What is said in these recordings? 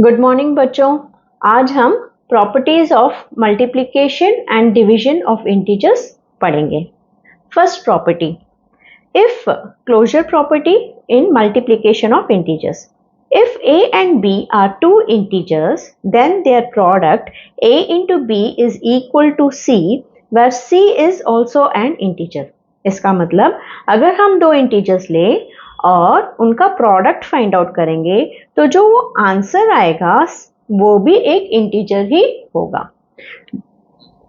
Good morning बच्चों। आज हम properties of multiplication and division of integers पढ़ेंगे। First property, if closure property in multiplication of integers. If a and b are two integers, then their product a into b is equal to c, where c is also an integer. इसका मतलब अगर हम दो integers लें और उनका product find out करेंगे तो जो वो आंसर आएगा वो भी एक इंटीजर ही होगा।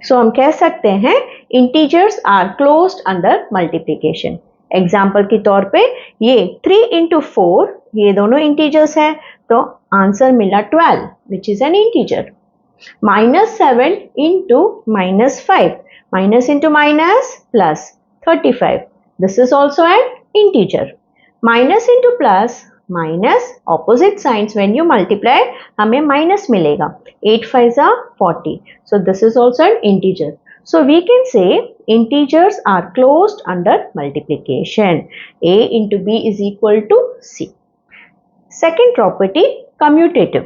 सो हम कह सकते हैं integers are closed under multiplication. Example के तौर पे ये 3 into 4 ये दोनों इंटीजर्स हैं तो आंसर मिला 12 which is an integer. -7 into -5, minus into minus plus 35, this is also an integer. Minus into plus minus opposite signs when you multiply हमें minus मिलेगा। 8 5s are 40, so this is also an integer. So we can say integers are closed under multiplication. A into B is equal to C. Second property, commutative.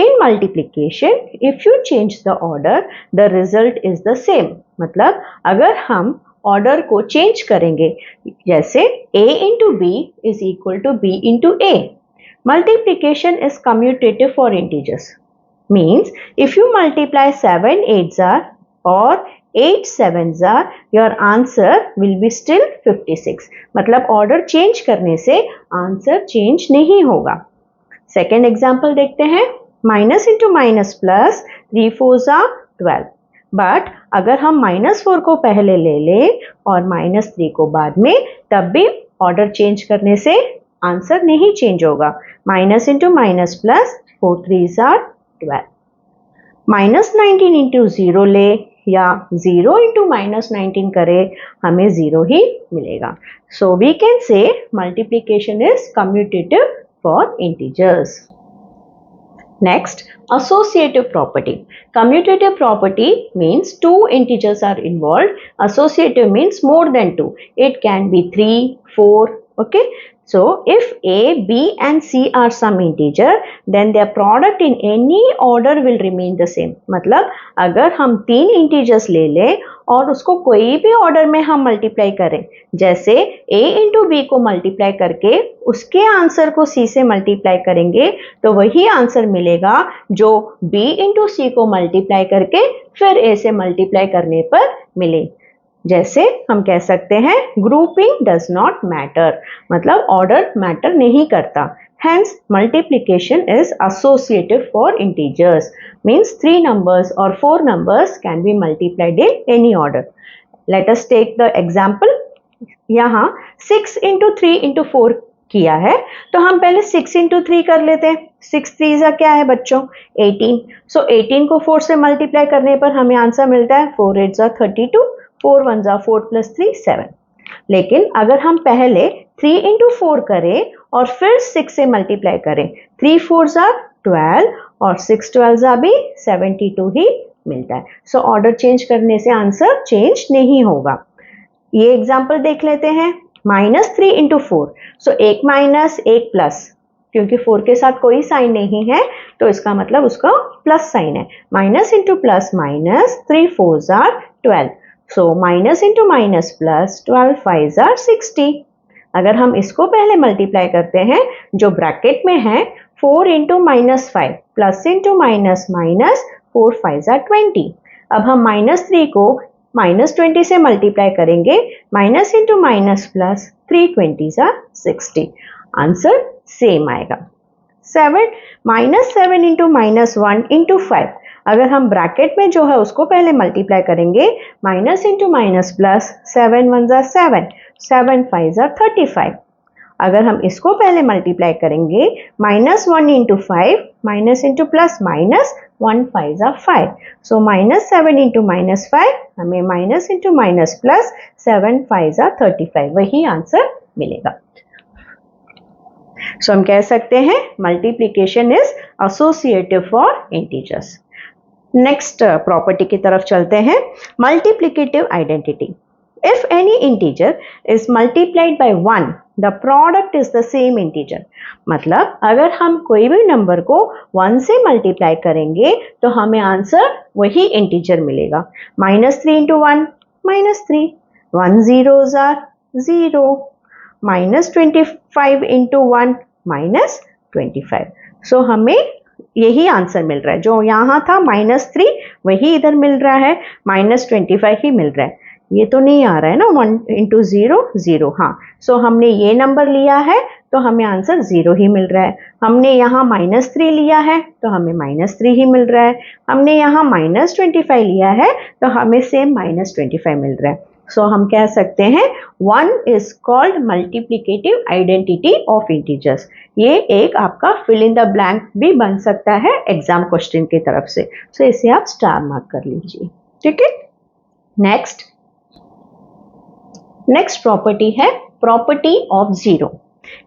In multiplication, if you change the order, the result is the same. मतलब अगर हम order को change करेंगे, जैसे a into b is equal to b into a. Multiplication is commutative for integers. Means if you multiply 7 8s are or 8 7s are, your answer will be still 56. मतलब order change करने से answer change नहीं होगा। Second example देखते हैं। Minus into minus plus 3 4s are 12, but अगर हम -4 को पहले ले लें और -3 को बाद में, तब भी ऑर्डर चेंज करने से आंसर नहीं चेंज होगा। Minus into minus plus 4 3s are 12। -19 into 0 ले या 0 इंटू -19 करे, हमें 0 ही मिलेगा। So we can say multiplication is commutative for integers. Next, associative property. Commutative property means two integers are involved. Associative means more than two. It can be 3, 4. Okay. So, if A, B and C are some integer, then their product in any order will remain the same. मतलब अगर हम 3 integers ले लें और उसको कोई भी order में हम मल्टीप्लाई करें, जैसे a इंटू बी को मल्टीप्लाई करके उसके आंसर को c से मल्टीप्लाई करेंगे तो वही आंसर मिलेगा जो b इंटू सी को मल्टीप्लाई करके फिर a से मल्टीप्लाई करने पर मिले। जैसे हम कह सकते हैं ग्रुपिंग डज नॉट मैटर, मतलब ऑर्डर मैटर नहीं करता। Hence, multiplication is associative for integers. Means 3 numbers or 4 numbers can be multiplied in any order. Let us take the example. यहाँ 6 into 3 into 4 किया है तो हम पहले 6 into 3 कर लेते हैं। 6 3 का क्या है बच्चों? 18। So 18 को 4 से मल्टीप्लाई करने पर हमें आंसर मिलता है 4 8s are 32, 4 1s are 4 plus 3 7। लेकिन अगर हम पहले 3 into 4 करें और फिर 6 से मल्टीप्लाई करें, 3 4s are 12 और 6 12s are भी 72 ही मिलता है। सो ऑर्डर चेंज करने से आंसर चेंज नहीं होगा। ये एग्जाम्पल देख लेते हैं। -3 into 4, सो एक माइनस एक प्लस, क्योंकि 4 के साथ कोई साइन नहीं है तो इसका मतलब उसका प्लस साइन है। Minus into plus minus, 3 4s are 12, so minus into minus plus, 12 5s are 60। अगर हम इसको पहले मल्टीप्लाई करते हैं जो ब्रैकेट में है, 4 into minus 5 plus into minus minus, 4 5s are 20। अब हम -3 को -20 से मल्टीप्लाई करेंगे, minus into minus plus, 3 20s are 60। Answer same आएगा। 7 इंटू -1 इंटू 5, अगर हम ब्रैकेट में जो है उसको पहले मल्टीप्लाई करेंगे, minus into minus plus, 7 1s are 7, 7 5s are 35। अगर हम इसको पहले मल्टीप्लाई करेंगे, -1 into 5, minus into plus minus, 1 5s are 5, so -7 into -5 हमें minus into minus plus, 7 5s are 35, वही आंसर मिलेगा। सो हम कह सकते हैं multiplication is associative for integers. Next property की तरफ चलते हैं, multiplicative identity. If any integer is multiplied by 1 the product is the same integer. मतलब अगर हम कोई भी नंबर को 1 से मल्टीप्लाई करेंगे तो हमें आंसर वही इंटीजर मिलेगा। -3 into 1 -3, 1 zeros are 0, -25 into 1 -25। सो हमें यही आंसर मिल रहा है, जो यहाँ था -3 वही इधर मिल रहा है, -25 ही मिल रहा है। ये तो नहीं आ रहा है ना, 1 into 0 0। हाँ, सो हमने ये नंबर लिया है तो हमें आंसर 0 ही मिल रहा है। हमने यहाँ -3 लिया है तो हमें -3 ही मिल रहा है। हमने यहाँ -25 लिया है तो हमें सेम -25 मिल रहा है। सो हम कह सकते हैं 1 is called multiplicative identity of integers। ये एक आपका fill in the blank भी बन सकता है एग्जाम क्वेश्चन की तरफ से। सो इसे आप स्टार मार्क कर लीजिए, ठीक है। नेक्स्ट प्रॉपर्टी है property of 0।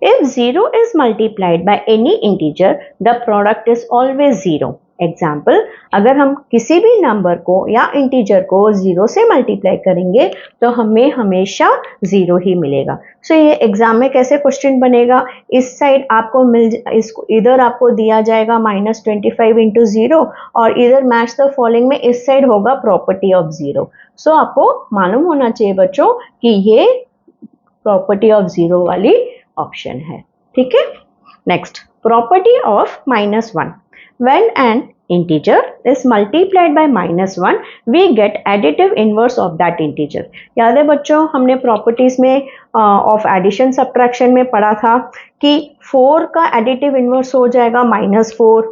If 0 is multiplied by any integer, the product is always 0। Example, अगर हम किसी भी नंबर को या इंटीजर को 0 से मल्टीप्लाई करेंगे तो हमें हमेशा 0 ही मिलेगा। सो ये एग्जाम में कैसे क्वेश्चन बनेगा, इस साइड आपको इसको इधर आपको दिया जाएगा -25 into 0 और इधर मैच द फॉलोइंग में इस साइड होगा प्रॉपर्टी ऑफ 0। सो आपको मालूम होना चाहिए बच्चों कि ये प्रॉपर्टी ऑफ 0 वाली ऑप्शन है, ठीक है। Next, property of -1। When an integer is multiplied by -1, we get additive inverse of that integer। याद है बच्चों, हमने प्रॉपर्टीज में ऑफ एडिशन सब्ट्रैक्शन में पढ़ा था कि 4 का एडिटिव इनवर्स हो जाएगा -4,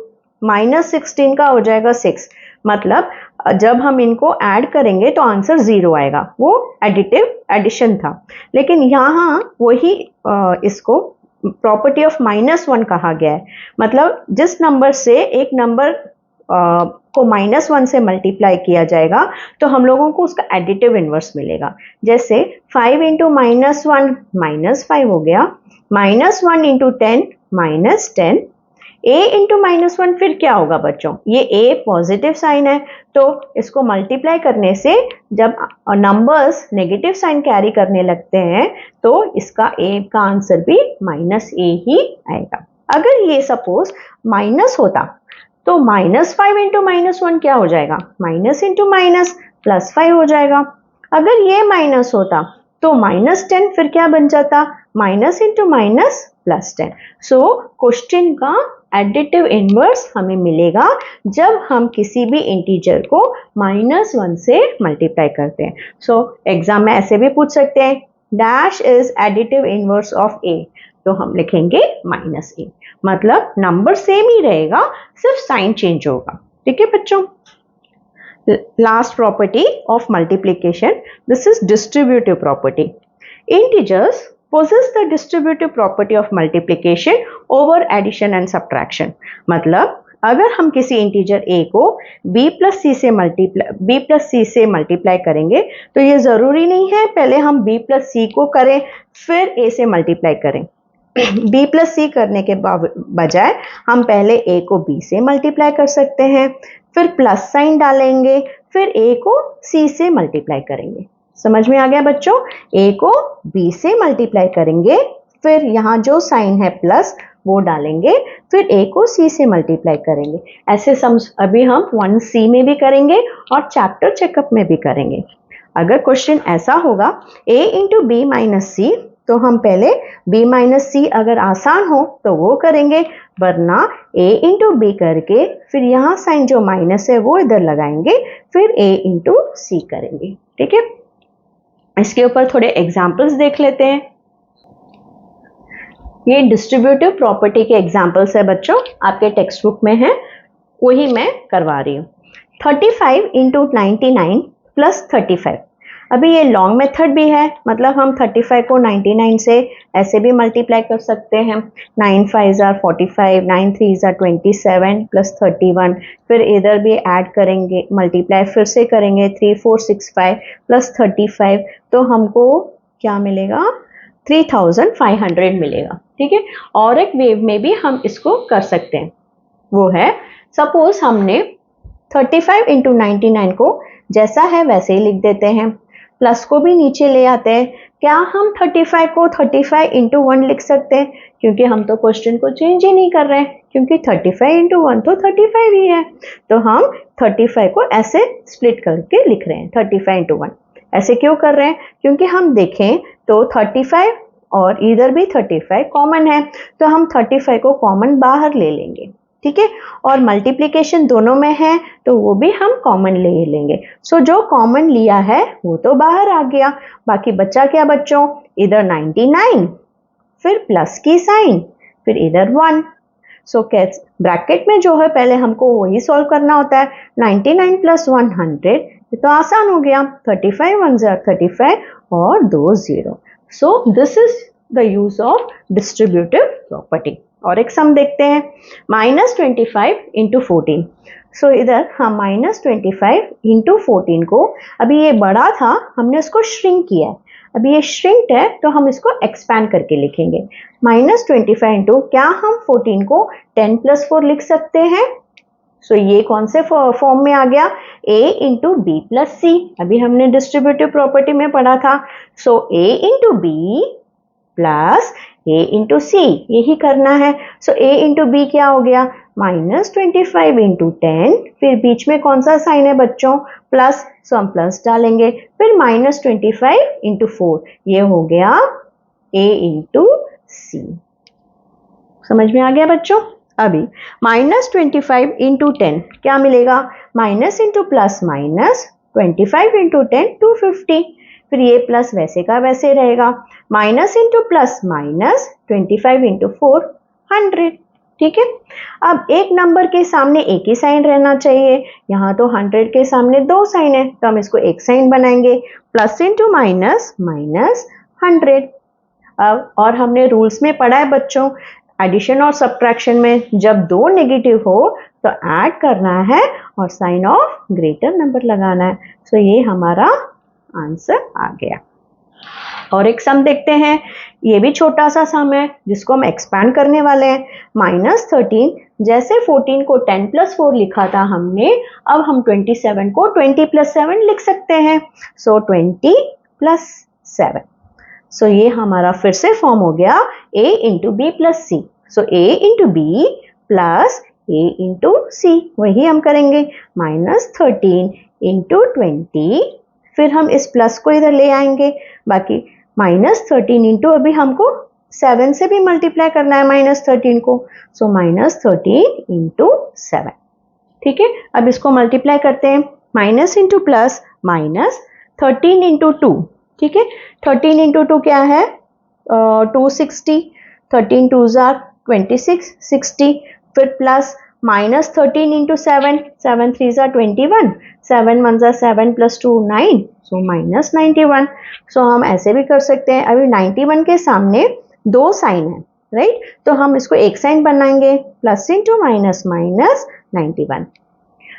-16 का हो जाएगा 6। मतलब जब हम इनको ऐड करेंगे तो आंसर 0 आएगा, वो एडिटिव एडिशन था। लेकिन यहाँ वही इसको प्रॉपर्टी ऑफ -1 कहा गया है। मतलब जिस नंबर से एक नंबर को -1 से मल्टीप्लाई किया जाएगा तो हम लोगों को उसका एडिटिव इनवर्स मिलेगा। जैसे 5 into -1 -5 हो गया, -1 into 10 -10। a into -1 फिर क्या होगा बच्चों, ये a पॉजिटिव साइन है तो इसको मल्टीप्लाई करने से जब नंबर्स नेगेटिव साइन कैरी करने लगते हैं तो इसका a का आंसर भी -a ही आएगा। अगर ये सपोज माइनस होता तो -5 into -1 क्या हो जाएगा, माइनस इंटू माइनस +5 हो जाएगा। अगर ये माइनस होता तो -10 फिर क्या बन जाता, minus into minus +10। So question का एडिटिव इनवर्स हमें मिलेगा जब हम किसी भी इंटीजर को -1 से मल्टीप्लाई करते हैं। सो एग्जाम में ऐसे भी पूछ सकते हैं, dash is additive inverse of a, तो हम लिखेंगे -a। मतलब नंबर सेम ही रहेगा, सिर्फ साइन चेंज होगा, ठीक है बच्चों। Last property of multiplication, this is distributive property. Integers possess the distributive property of multiplication over addition and subtraction। मतलब अगर हम किसी इंटीजर a को b plus c से मल्टीप्लाई करेंगे तो ये जरूरी नहीं है पहले हम b plus c को करें फिर a से मल्टीप्लाई करें। b plus c करने के बजाय हम पहले a को b से मल्टीप्लाई कर सकते हैं, फिर प्लस साइन डालेंगे, फिर a को c से मल्टीप्लाई करेंगे। समझ में आ गया बच्चों, a को b से मल्टीप्लाई करेंगे, फिर यहाँ जो साइन है प्लस वो डालेंगे, फिर a को c से मल्टीप्लाई करेंगे। ऐसे अभी हम 1c में भी करेंगे और चैप्टर चेकअप में भी करेंगे। अगर क्वेश्चन ऐसा होगा a इंटू बी माइनस सी, तो हम पहले b माइनस सी अगर आसान हो तो वो करेंगे, वरना a इंटू बी करके फिर यहाँ साइन जो माइनस है वो इधर लगाएंगे, फिर a इंटू सी करेंगे, ठीक है। इसके ऊपर थोड़े एग्जाम्पल्स देख लेते हैं। ये डिस्ट्रीब्यूटिव प्रॉपर्टी के एग्जाम्पल्स है बच्चों, आपके टेक्स्ट बुक में है, वही मैं करवा रही हूँ। 35 इंटू 99 प्लस 35। अभी ये लॉन्ग मेथड भी है, मतलब हम 35 को 99 से ऐसे भी मल्टीप्लाई कर सकते हैं। 9 5 are 45, 9 3 are 27 प्लस 31, फिर इधर भी ऐड करेंगे, मल्टीप्लाई फिर से करेंगे, 3 4 6 5 प्लस 35, तो हमको क्या मिलेगा, 3500 मिलेगा, ठीक है। और एक वेव में भी हम इसको कर सकते हैं, वो है सपोज हमने 35 इंटू 99 को जैसा है वैसे ही लिख देते हैं, प्लस को भी नीचे ले आते हैं, क्या हम 35 को 35 इंटू 1 लिख सकते हैं? क्योंकि हम तो क्वेश्चन को चेंज ही नहीं कर रहे हैं, क्योंकि 35 इंटू 1 तो 35 ही है। तो हम 35 को ऐसे स्प्लिट करके लिख रहे हैं, 35 इंटू 1। ऐसे क्यों कर रहे हैं? क्योंकि हम देखें तो 35 और इधर भी 35 कॉमन है, तो हम 35 को कॉमन बाहर ले लेंगे, ठीक है। और मल्टीप्लिकेशन दोनों में है तो वो भी हम कॉमन ले लेंगे। सो जो कॉमन लिया है वो तो बाहर आ गया, बाकी बचा क्या बच्चों? इधर 99, फिर प्लस की साइन, फिर इधर 1। सो ब्रैकेट में जो है पहले हमको वही सॉल्व करना होता है। 99 प्लस 100, ये तो आसान हो गया। 35 1 35 और 2 0। So this is the use of distributive property. और एक सम देखते हैं, -25 इंटू 14। सो इधर हम -25 इंटू 14 को, अभी ये बड़ा था हमने उसको श्रिंक किया है, अभी ये श्रिंक्ड है तो हम इसको एक्सपैंड करके लिखेंगे। -25 इंटू, क्या हम 14 को 10 प्लस 4 लिख सकते हैं? सो ये कौन से फॉर्म में आ गया? a into B plus C. अभी हमने डिस्ट्रीब्यूटिव प्रॉपर्टी में पढ़ा था। So a into B plus a into C, यही करना है। सो a इंटू बी क्या हो गया? -25 इंटू 10, फिर बीच में कौन सा साइन है बच्चों? प्लस, सो हम प्लस डालेंगे। फिर -25 इंटू 4, ये हो गया a इंटू सी। समझ में आ गया बच्चों? अभी -25 इंटू 10 क्या मिलेगा? Minus into plus minus, 25 into 10 250, फिर ये प्लस वैसे का वैसे रहेगा। Minus into plus minus, 25 into 4 100, ठीक है। अब एक नंबर के सामने एक ही साइन रहना चाहिए, यहाँ तो 100 के सामने 2 साइन है तो हम इसको एक साइन बनाएंगे। Plus into minus minus 100। अब और हमने रूल्स में पढ़ा है बच्चों, एडिशन और सब्ट्रैक्शन में जब दो नेगेटिव हो तो ऐड करना है और साइन ऑफ ग्रेटर नंबर लगाना है। सो ये हमारा आंसर आ गया। और एक सम देखते हैं, ये भी छोटा सा सम है जिसको हम एक्सपैंड करने वाले हैं। -13, जैसे 14 को 10 प्लस 4 लिखा था हमने, अब हम 27 को 20 प्लस 7 लिख सकते हैं। सो 20 प्लस 7। सो ये हमारा फिर से फॉर्म हो गया a into B plus C. So a into B plus a into C, वही हम करेंगे। -13 इंटू 20, फिर हम इस प्लस को इधर ले आएंगे, बाकी -13 इंटू, अभी हमको 7 से भी मल्टीप्लाई करना है -13 को। सो -13 इंटू 7, ठीक है। अब इसको मल्टीप्लाई करते हैं, minus into plus minus, 13 into 2, ठीक है। 13 इंटू 2 क्या है? 260, 13 2 26, 60, फिर प्लस -13 इंटू 7, 7 3 21, 7 1 7 प्लस 2 9, सो -91। सो हम ऐसे भी कर सकते हैं, अभी 91 के सामने 2 साइन है, राइट, तो हम इसको एक साइन बनाएंगे, प्लस इंटू माइनस माइनस 91।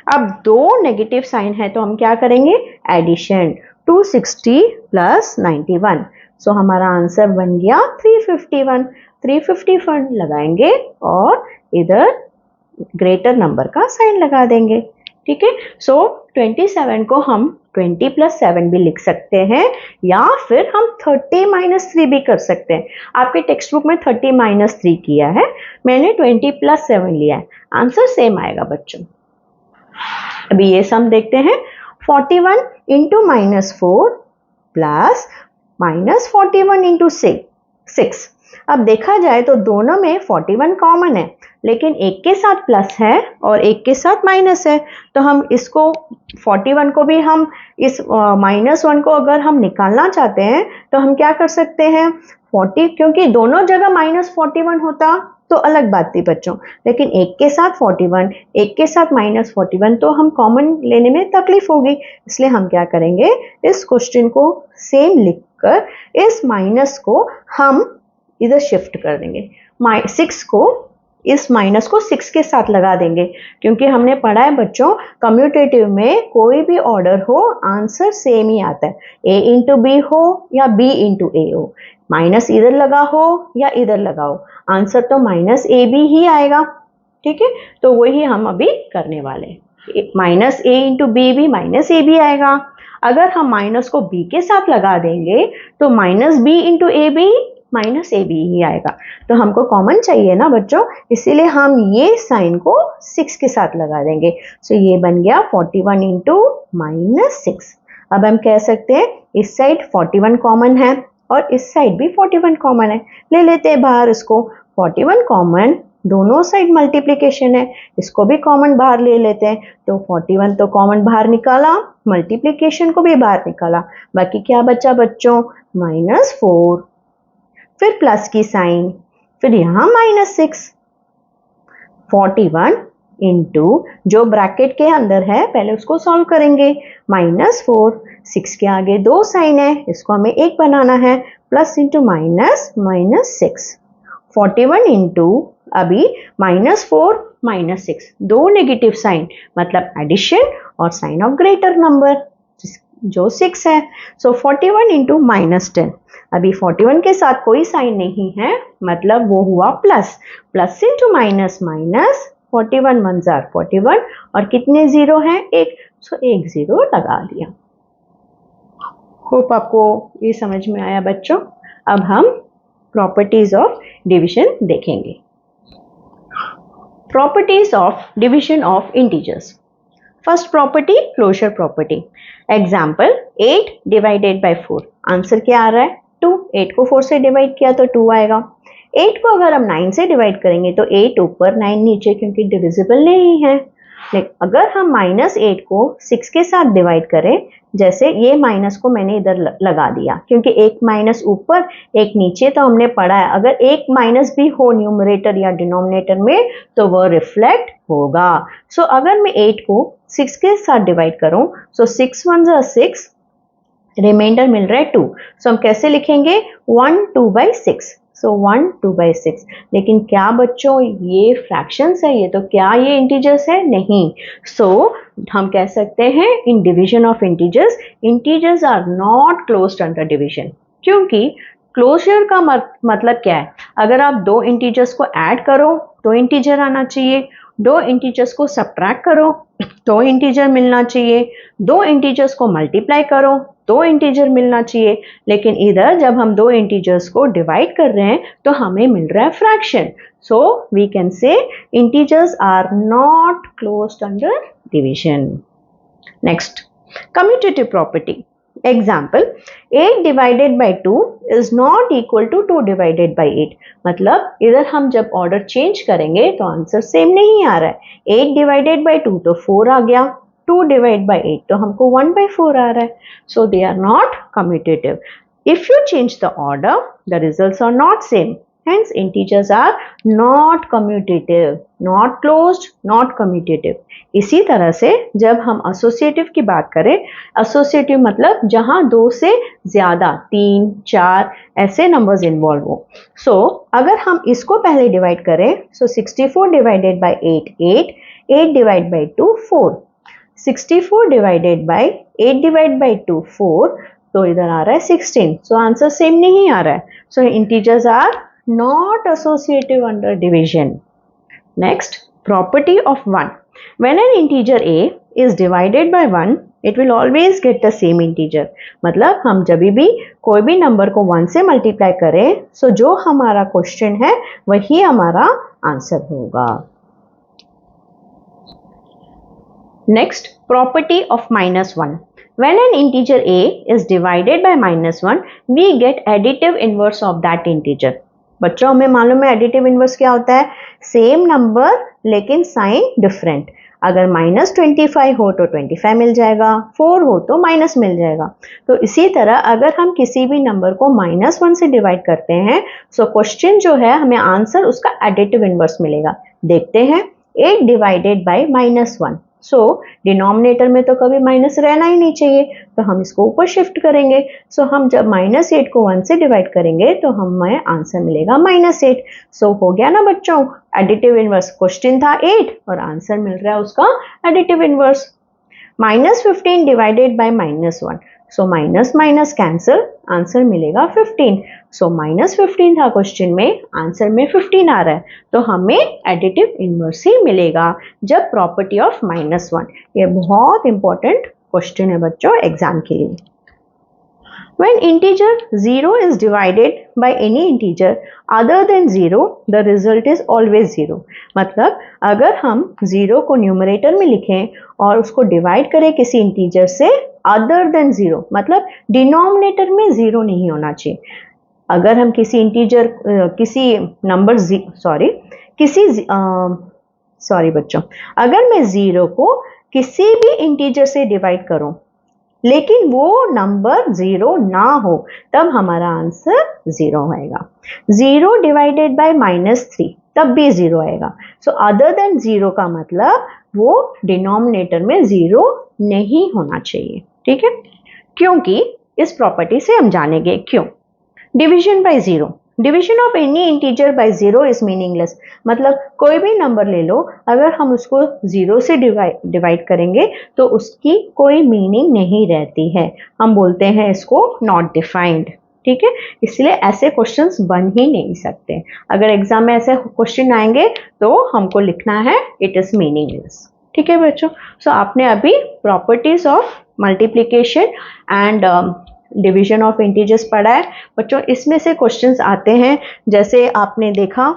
अब दो नेगेटिव साइन है तो हम क्या करेंगे? Addition, 260 plus 91। सो हमारा आंसर बन गया 351। 351 लगाएंगे और इधर ग्रेटर नंबर का साइन लगा देंगे, ठीक है। सो 27 को हम 20 प्लस 7 भी लिख सकते हैं, या फिर हम 30 माइनस 3 भी कर सकते हैं। आपके टेक्स्ट बुक में 30 माइनस 3 किया है, मैंने 20 प्लस 7 लिया है, आंसर सेम आएगा बच्चों। अभी ये सम देखते हैं, 41 इंटू -4 प्लस -41 इंटू 6। अब देखा जाए तो दोनों में 41 कॉमन है, लेकिन एक के साथ प्लस है और एक के साथ माइनस है, तो हम इसको 41 को भी हम इस -1 को अगर हम निकालना चाहते हैं तो हम क्या कर सकते हैं? 40, क्योंकि दोनों जगह -41 होता तो अलग बात थी बच्चों, लेकिन एक के साथ 41, एक के साथ -41, तो हम कॉमन लेने में तकलीफ होगी, इसलिए हम क्या करेंगे? इस क्वेश्चन को सेम लिखकर इस माइनस को हम इधर शिफ्ट कर देंगे, 6 को, इस माइनस को 6 के साथ लगा देंगे, क्योंकि हमने पढ़ा है बच्चों कम्यूटेटिव में कोई भी ऑर्डर हो आंसर सेम ही आता है, a इंटू बी हो या b इंटू ए हो, माइनस इधर लगा हो या इधर लगाओ, आंसर तो -ab ही आएगा, ठीक है। तो वही हम अभी करने वाले हैं, -a इंटू बी भी -ab आएगा। अगर हम माइनस को b के साथ लगा देंगे तो minus B into A B minus A B ही आएगा। तो हमको कॉमन चाहिए ना बच्चों, इसीलिए हम ये साइन को 6 के साथ लगा देंगे। सो ये बन गया 41 इंटू माइनस 6। अब हम कह सकते हैं इस साइड 41 कॉमन है और इस साइड भी 41 कॉमन है, ले लेते हैं बाहर इसको। 41 कॉमन, दोनों साइड मल्टीप्लिकेशन है, इसको भी कॉमन बाहर ले लेते हैं। तो 41 तो कॉमन बाहर निकाला, मल्टीप्लिकेशन को भी बाहर निकाला, बाकी क्या बचा बच्चों, -4, फिर प्लस की साइन, फिर यहाँ -6। 41 इंटू जो ब्रैकेट के अंदर है पहले उसको सॉल्व करेंगे, -4, 6 के आगे 2 साइन है, इसको हमें 1 बनाना है, प्लस इंटू माइनस -6। 41 इंटू अभी -4 -6, दो नेगेटिव साइन मतलब एडिशन और साइन ऑफ ग्रेटर नंबर जो 6 है। सो 41 इंटू -10, अभी 41 के साथ कोई साइन नहीं है मतलब वो हुआ plus, plus into minus minus, 41 1 jar 41 और कितने जीरो हैं, 1, सो 1 जीरो लगा दिया। होप आपको ये समझ में आया बच्चों। अब हम प्रॉपर्टीज ऑफ डिवीजन देखेंगे। Properties of division of integers. First property closure property. Example 8 divided by 4, answer क्या आ रहा है 2। 8 को 4 से डिवाइड किया तो 2 आएगा। 8 को अगर हम 9 से डिवाइड करेंगे तो 8 ऊपर 9 नीचे, क्योंकि डिविजिबल नहीं है। लेकिन अगर हम -8 को 6 के साथ डिवाइड करें, जैसे ये माइनस को मैंने इधर लगा दिया क्योंकि एक माइनस ऊपर एक नीचे तो हमने पढ़ा है, अगर एक माइनस भी हो न्यूमरेटर या डिनोमिनेटर में तो वह रिफ्लेक्ट होगा। सो अगर मैं 8 को 6 के साथ डिवाइड करूं, सो 6 1 ज़ा 6, रिमाइंडर मिल रहा है 2। सो हम कैसे लिखेंगे 1 2/6, सो 1 2/6। लेकिन क्या बच्चों ये फ्रैक्शंस है, ये तो क्या ये इंटीजर्स है, नहीं। सो हम कह सकते हैं in division of integers, integers are not closed under division. क्योंकि क्लोजर का मतलब क्या है, अगर आप दो इंटीजर्स को ऐड करो तो इंटीजर आना चाहिए, दो इंटीजर्स को सब्ट्रैक्ट करो तो इंटीजर मिलना चाहिए, दो इंटीजर्स को मल्टीप्लाई करो तो इंटीजर मिलना चाहिए। लेकिन इधर जब हम दो इंटीजर्स को डिवाइड कर रहे हैं तो हमें मिल रहा है fraction. So we can say integers are not closed under division. Next, commutative property. Example 8 divided by 2 is not equal to 2 divided by 8। मतलब इधर हम जब ऑर्डर चेंज करेंगे तो आंसर सेम नहीं आ रहा है। 8 डिवाइडेड बाई 2 तो 4 आ गया, 2 डिवाइड बाई 8 तो हमको 1/4 आ रहा है। So they are not commutative. If you change the order the results are not same, hence integers are not commutative, not closed, not commutative। इसी तरह से जब हम एसोसिएटिव की बात करें, एसोसिएटिव मतलब जहां दो से ज्यादा 3 4 ऐसे नंबर्स इन्वॉल्व हो। सो अगर हम इसको पहले डिवाइड करें, सो 64 divided by 8 8, 8 divide by 2 4, 64 divided by 8 divide by 2 4, तो इधर आ रहा है 16। सो आंसर सेम नहीं आ रहा है। So integers are not associative under division. Next, property of 1. When an integer a is divided by 1, it will always get the same integer. मतलब हम जब भी कोई भी नंबर को 1 से मल्टीप्लाई करें, सो जो हमारा क्वेश्चन है वही हमारा आंसर होगा। Next, property of -1. When an integer a is divided by -1, we get additive inverse of that integer. बच्चों हमें मालूम है एडिटिव इनवर्स क्या होता है, सेम नंबर लेकिन साइन डिफरेंट। अगर -25 हो तो 25 मिल जाएगा, 4 हो तो माइनस मिल जाएगा। तो इसी तरह अगर हम किसी भी नंबर को -1 से डिवाइड करते हैं, सो क्वेश्चन जो है हमें आंसर उसका एडिटिव इनवर्स मिलेगा। देखते हैं 8 डिवाइडेड बाई -1, सो डिनोमिनेटर में तो कभी माइनस रहना ही नहीं चाहिए, तो हम इसको ऊपर शिफ्ट करेंगे। सो हम जब -8 को 1 से डिवाइड करेंगे तो हमें आंसर मिलेगा -8। सो हो गया ना बच्चों एडिटिव इनवर्स। क्वेश्चन था 8 और आंसर मिल रहा है उसका additive inverse. -15 divided by -1, so minus minus cancel, answer मिलेगा 15। सो -15 था क्वेश्चन में, आंसर में 15 आ रहा है, तो हमें एडिटिव इनवर्स ही मिलेगा जब प्रॉपर्टी ऑफ -1। ये बहुत इंपॉर्टेंट क्वेश्चन है बच्चों एग्जाम के लिए। When integer 0 is divided by any integer other than 0, the result is always 0. मतलब अगर हम 0 को न्यूमरेटर में लिखें और उसको डिवाइड करें किसी इंटीजर से अदर देन 0, मतलब डिनोमिनेटर में 0 नहीं होना चाहिए। अगर हम किसी इंटीजर किसी नंबर सॉरी बच्चों, अगर मैं 0 को किसी भी इंटीजर से डिवाइड करूं लेकिन वो नंबर 0 ना हो, तब हमारा आंसर 0 आएगा। 0 डिवाइडेड बाय -3 तब भी 0 आएगा। सो अदर देन 0 का मतलब वो डिनोमिनेटर में 0 नहीं होना चाहिए, ठीक है। क्योंकि इस प्रॉपर्टी से हम जानेंगे क्यों। Division bye 0, division of any integer by 0 is meaningless. मतलब कोई भी नंबर ले लो, अगर हम उसको 0 से डिवाइड करेंगे तो उसकी कोई मीनिंग नहीं रहती है, हम बोलते हैं इसको नॉट डिफाइंड, ठीक है। इसलिए ऐसे क्वेश्चंस बन ही नहीं सकते। अगर एग्जाम में ऐसे क्वेश्चन आएंगे तो हमको लिखना है इट इज मीनिंगलेस, ठीक है बच्चों। सो आपने अभी properties of multiplication and division of integers पढ़ा है बच्चों। इसमें से क्वेश्चंस आते हैं, जैसे आपने देखा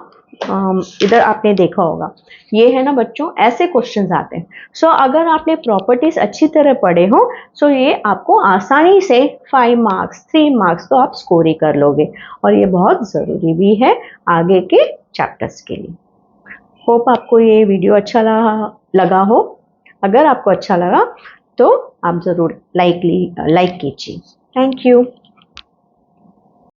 इधर आपने देखा होगा, ये है ना बच्चों, ऐसे क्वेश्चंस आते हैं। सो अगर आपने प्रॉपर्टीज अच्छी तरह पढ़े हो सो ये आपको आसानी से 5 मार्क्स 3 मार्क्स तो आप स्कोर ही कर लोगे, और ये बहुत ज़रूरी भी है आगे के चैप्टर्स के लिए। होप आपको ये वीडियो अच्छा लगा हो। अगर आपको अच्छा लगा तो आप ज़रूर लाइक कीजिए। Thank you.